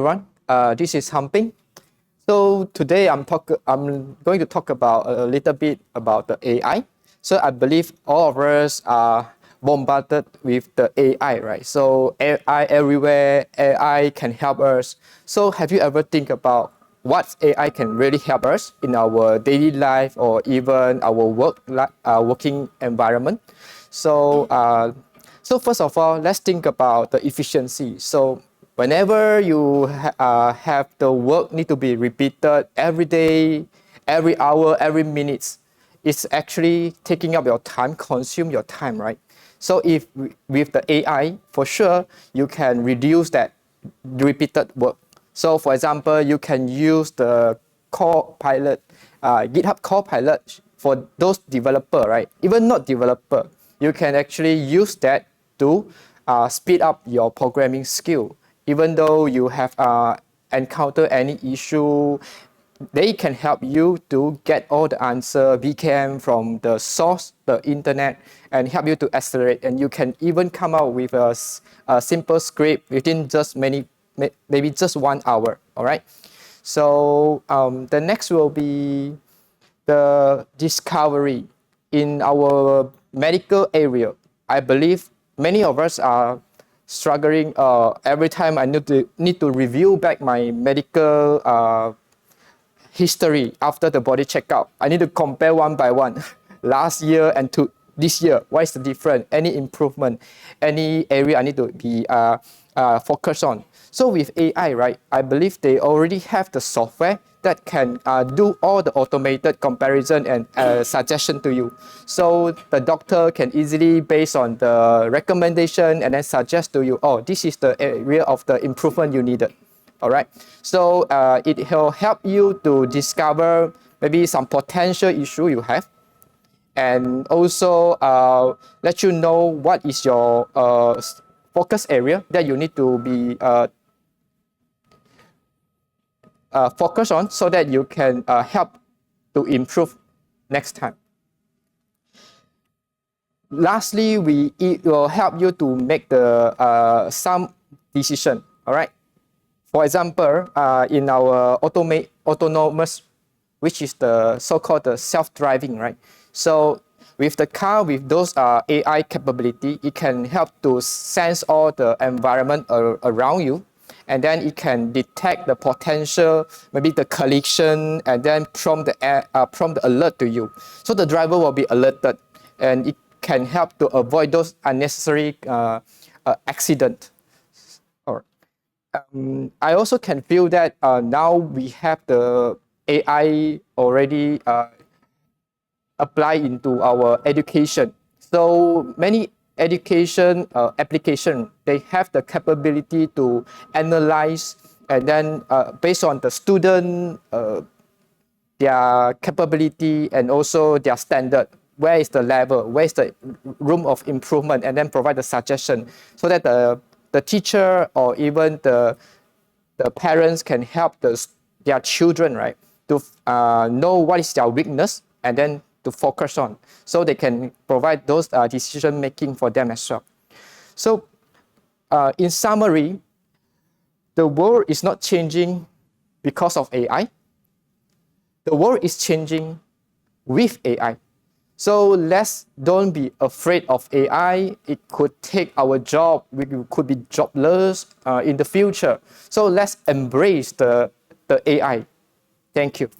Everyone, this is Humping. So today I'm going to talk about a little bit about the AI. So I believe all of us are bombarded with the AI, right? So AI everywhere, AI can help us. So have you ever think about what AI can really help us in our daily life or even our working environment? So first of all, let's think about the efficiency. So whenever you have the work need to be repeated every day, every hour, every minute, it's actually taking up your time, consume your time, right? So if with the AI, for sure, you can reduce that repeated work. So for example, you can use the Copilot, GitHub Copilot for those developer, right? Even not developer, you can actually use that to speed up your programming skill. Even though you have encountered any issue, they can help you to get all the answer VCAM from the source, the internet, and help you to accelerate. And you can even come out with a simple script within just maybe just 1 hour. All right. So the next will be the discovery in our medical area. I believe many of us are struggling. Every time I need to review back my medical history after the body checkup. I need to compare one by one, last year and to this year. What is the difference? Any improvement? Any area I need to be focused on? So with AI, right, I believe they already have the software that can do all the automated comparison and suggestion to you. So the doctor can easily, based on the recommendation, and then suggest to you, oh, this is the area of the improvement you needed. All right. So it will help you to discover maybe some potential issue you have, and also let you know what is your focus area that you need to be focus on, so that you can help to improve next time. Lastly, it will help you to make the some decision. All right. For example, in our autonomous, which is the so-called the self-driving, right? So with the car, with those AI capability, it can help to sense all the environment around you, and then it can detect the potential, maybe the collision, and then prompt the alert to you. So the driver will be alerted, and it can help to avoid those unnecessary accident. I also can feel that now we have the AI already apply into our education. So many education application, they have the capability to analyze, and then based on the student, their capability and also their standard, where is the level, where is the room of improvement, and then provide the suggestion, so that the teacher or even the parents can help their children, right, to know what is their weakness, and then to focus on, so they can provide those decision making for them as well. So in summary, the world is not changing because of AI. The world is changing with AI. So let's don't be afraid of AI. It could take our job. We could be jobless in the future. So let's embrace the AI. Thank you.